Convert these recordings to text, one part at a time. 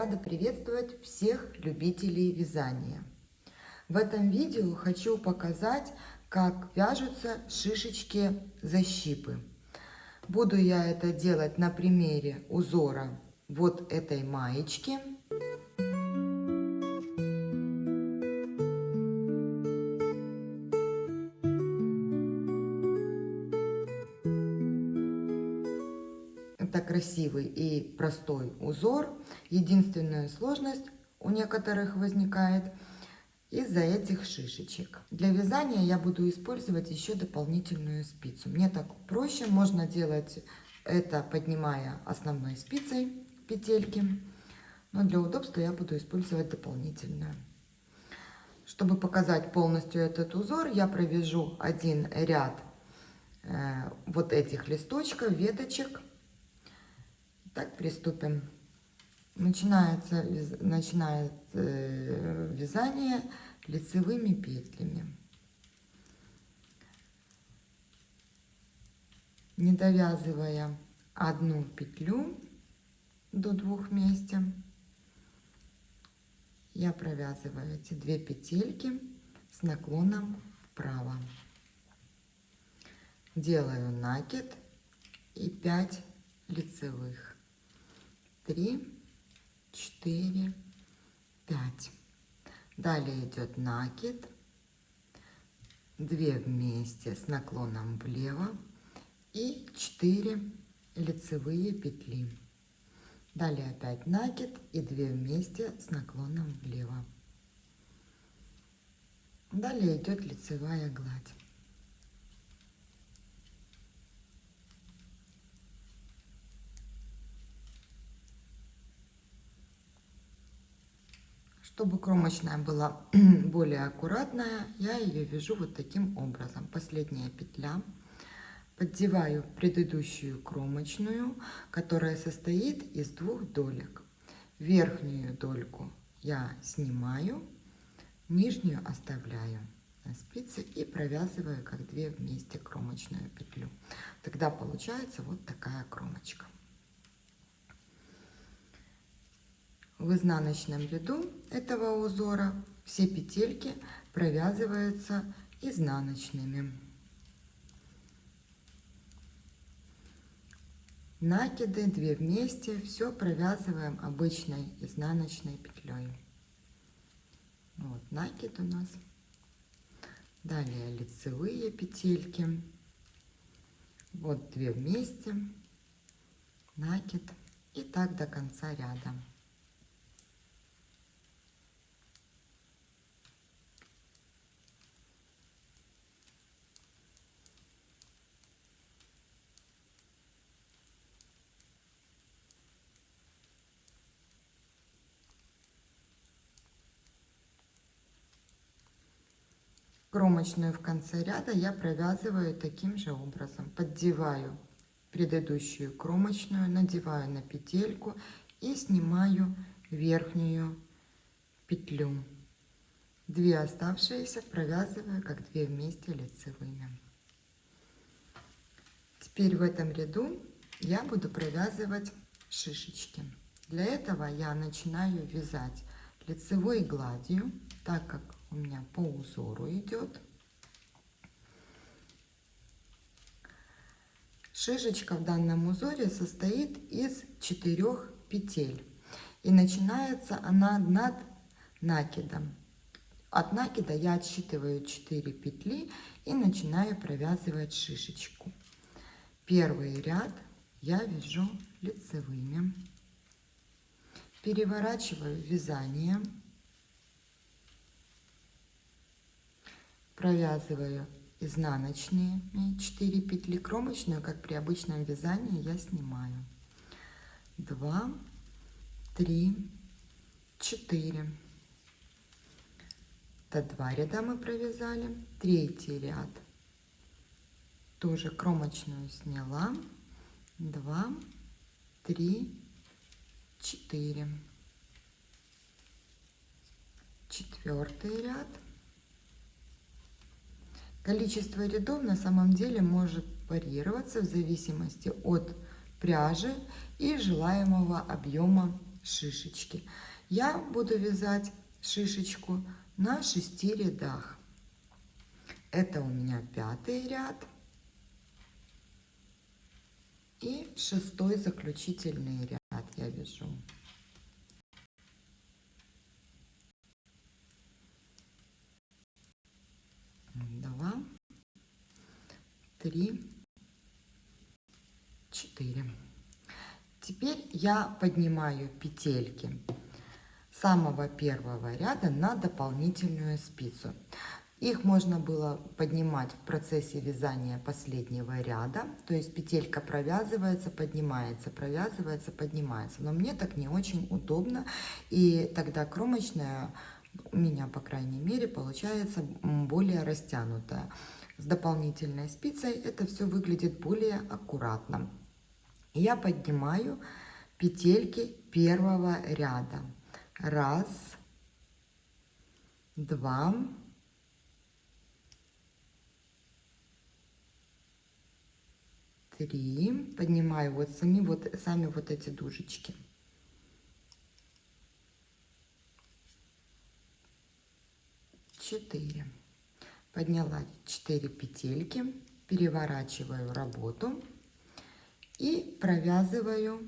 рада приветствовать всех любителей вязания. В этом видео хочу показать, как вяжутся шишечки-защипы. Буду я это делать на примере узора вот этой маечки. Это красивый и простой узор. Единственная сложность у некоторых возникает из-за этих шишечек. Для вязания я буду использовать еще дополнительную спицу. Мне так проще, можно делать это, поднимая основной спицей петельки, но для удобства я буду использовать дополнительную. Чтобы показать полностью этот узор, я провяжу один ряд вот этих листочков, веточек. Так, приступим. Начинает вязание лицевыми петлями. Не довязывая одну петлю до двух вместе, я провязываю эти две петельки с наклоном вправо. Делаю накид и 5 лицевых. 3, 4, 5. Далее идет накид, 2 вместе с наклоном влево и 4 лицевые петли. Далее опять накид и 2 вместе с наклоном влево. Далее идет лицевая гладь. Чтобы кромочная была более аккуратная, я ее вяжу вот таким образом. Последняя петля. Поддеваю предыдущую кромочную, которая состоит из 2 долек. Верхнюю дольку я снимаю, нижнюю оставляю на спице и провязываю как 2 вместе кромочную петлю. Тогда получается вот такая кромочка. В изнаночном ряду этого узора все петельки провязываются изнаночными. Накиды 2 вместе, все провязываем обычной изнаночной петлей. Вот накид у нас. Далее лицевые петельки. Вот 2 вместе, накид и так до конца ряда. Кромочную в конце ряда я провязываю таким же образом. Поддеваю предыдущую кромочную, надеваю на петельку и снимаю верхнюю петлю. 2 оставшиеся провязываю как 2 вместе лицевыми. Теперь в этом ряду я буду провязывать шишечки. Для этого я начинаю вязать лицевой гладью, так как у меня по узору идет. Шишечка в данном узоре состоит из 4 петель. И начинается она над накидом. От накида я отсчитываю 4 петли и начинаю провязывать шишечку. Первый ряд я вяжу лицевыми. Переворачиваю вязание. Провязываю изнаночные 4 петли, кромочную, как при обычном вязании, я снимаю. 2, 3, 4. Это 2 ряда мы провязали. Третий ряд. Тоже кромочную сняла. 2, 3, 4. Четвертый ряд. Количество рядов на самом деле может варьироваться в зависимости от пряжи и желаемого объема шишечки. Я буду вязать шишечку на 6 рядах. Это у меня 5-й ряд и 6-й заключительный ряд я вяжу. 2, 3, 4. Теперь я поднимаю петельки самого первого ряда на дополнительную спицу. Их можно было поднимать в процессе вязания последнего ряда, то есть петелька провязывается, поднимается, провязывается, поднимается. Но мне так не очень удобно, и тогда кромочная у меня, по крайней мере, получается более растянутая. С дополнительной спицей это все выглядит более аккуратно. Я поднимаю петельки первого ряда. 1, 2, 3. Поднимаю вот сами вот эти дужечки. 4. Подняла 4 петельки, переворачиваю работу и провязываю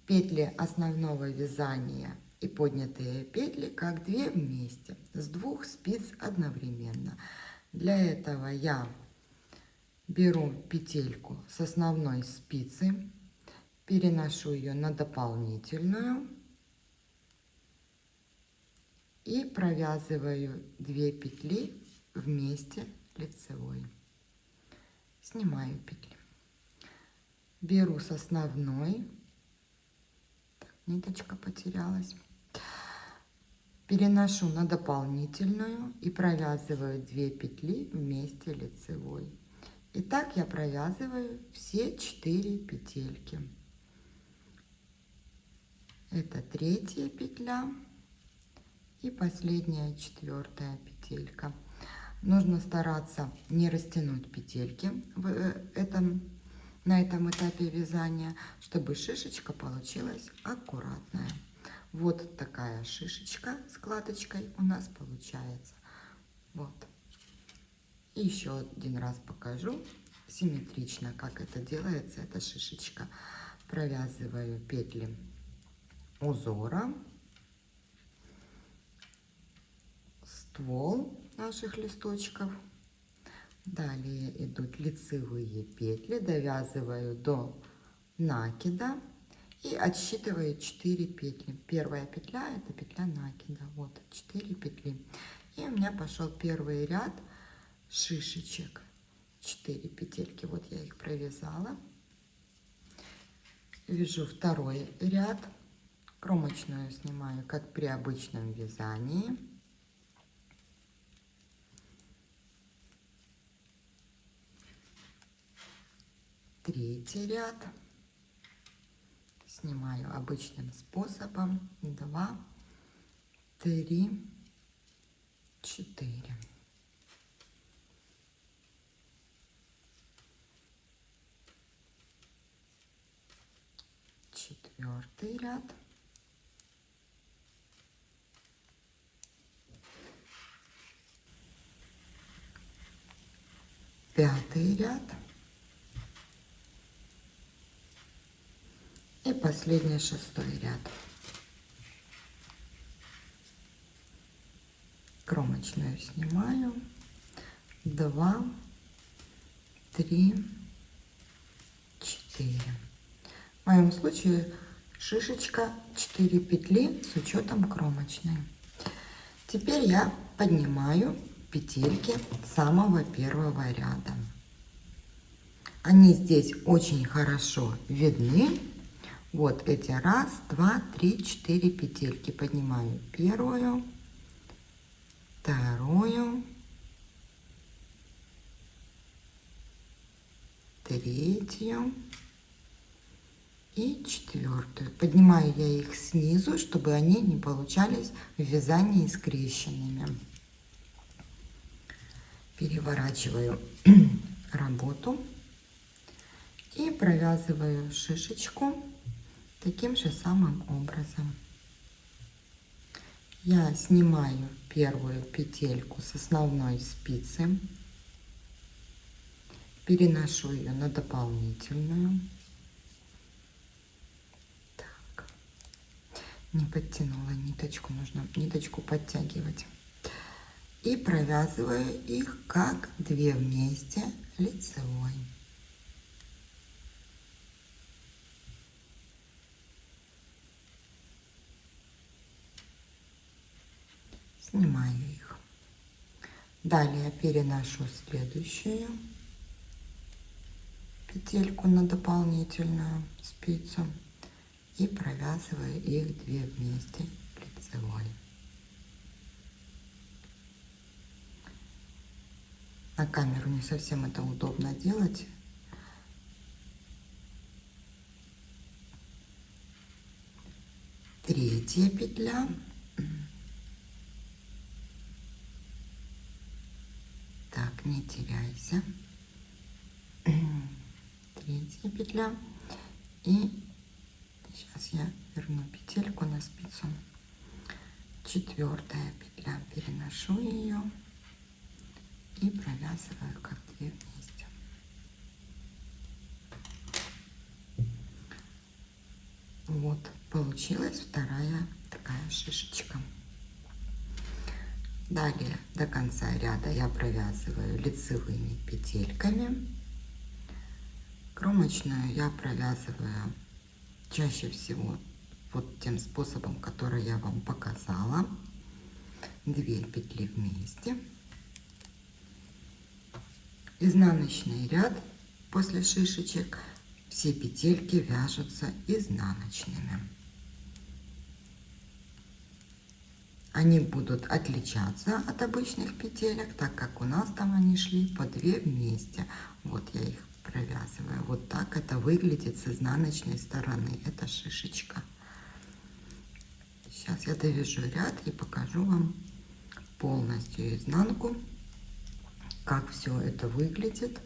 петли основного вязания и поднятые петли как 2 вместе, с 2 спиц одновременно. Для этого я беру петельку с основной спицы, переношу ее на дополнительную и провязываю 2 петли вместе лицевой. Снимаю петли. Беру с основной, так, ниточка потерялась, переношу на дополнительную и провязываю 2 петли вместе лицевой. И так я провязываю все 4 петельки. Это 3-я петля и последняя 4-я петелька. Нужно стараться не растянуть петельки на этом этапе вязания, чтобы шишечка получилась аккуратная. Вот такая шишечка с складочкой у нас получается. Вот. И еще один раз покажу симметрично, как это делается, эта шишечка. Провязываю петли узора, ствол наших листочков. Далее идут лицевые петли, довязываю до накида и отсчитываю 4 петли. Первая петля — это петля накида. Вот 4 петли. И у меня пошел первый ряд шишечек. 4 петельки, вот я их провязала. Вяжу второй ряд. Кромочную снимаю, как при обычном вязании. Третий ряд. Снимаю обычным способом. 2, 3, 4. Четвертый ряд. Пятый ряд. И последний 6-й ряд. Кромочную снимаю. 2, 3, 4. В моем случае шишечка 4 петли с учетом кромочной. Теперь я поднимаю петельки самого первого ряда. Они здесь очень хорошо видны. Вот эти 1, 2, 3, 4 петельки. Поднимаю первую, вторую, третью и 4-ю. Поднимаю я их снизу, чтобы они не получались в вязании скрещенными. Переворачиваю работу и провязываю шишечку Таким же самым образом я снимаю первую петельку с основной спицы, переношу ее на дополнительную. Так, не подтянула ниточку, нужно ниточку подтягивать. И провязываю их как две вместе лицевой. Снимаю их. Далее переношу следующую петельку на дополнительную спицу и провязываю их две вместе лицевой. На камеру не совсем это удобно делать. Третья петля. Так, не теряйся. Третья петля. И сейчас я верну петельку на спицу. Четвертая петля. Переношу ее и провязываю как две вместе. Вот получилась вторая такая шишечка. Далее до конца ряда я провязываю лицевыми петельками. Кромочную я провязываю чаще всего вот тем способом, который я вам показала. 2 петли вместе. Изнаночный ряд после шишечек, все петельки вяжутся изнаночными. Они будут отличаться от обычных петелек, так как у нас там они шли по 2 вместе. Вот я их провязываю. Вот так это выглядит с изнаночной стороны. Это шишечка. Сейчас я довяжу ряд и покажу вам полностью изнанку, как все это выглядит.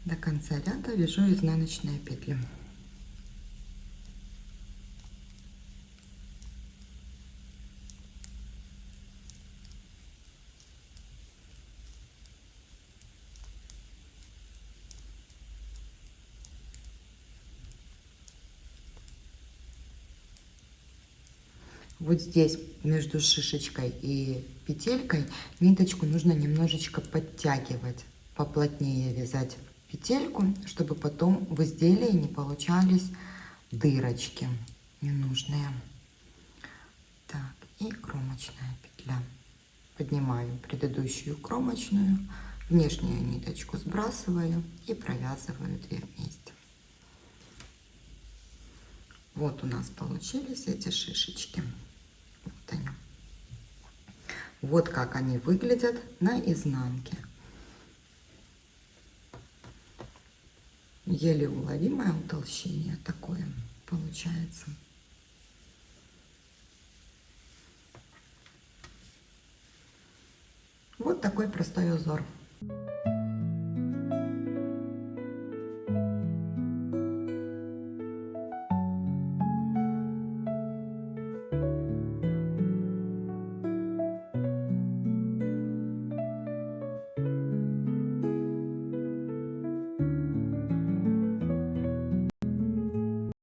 До конца ряда вяжу изнаночные петли. Вот здесь между шишечкой и петелькой ниточку нужно немножечко подтягивать, поплотнее вязать петельку, чтобы потом в изделии не получались дырочки ненужные. Так, и кромочная петля. Поднимаю предыдущую кромочную, внешнюю ниточку сбрасываю и провязываю 2 вместе. Вот у нас получились эти шишечки. Вот они. Вот как они выглядят на изнанке. Еле уловимое утолщение такое получается. Вот такой простой узор.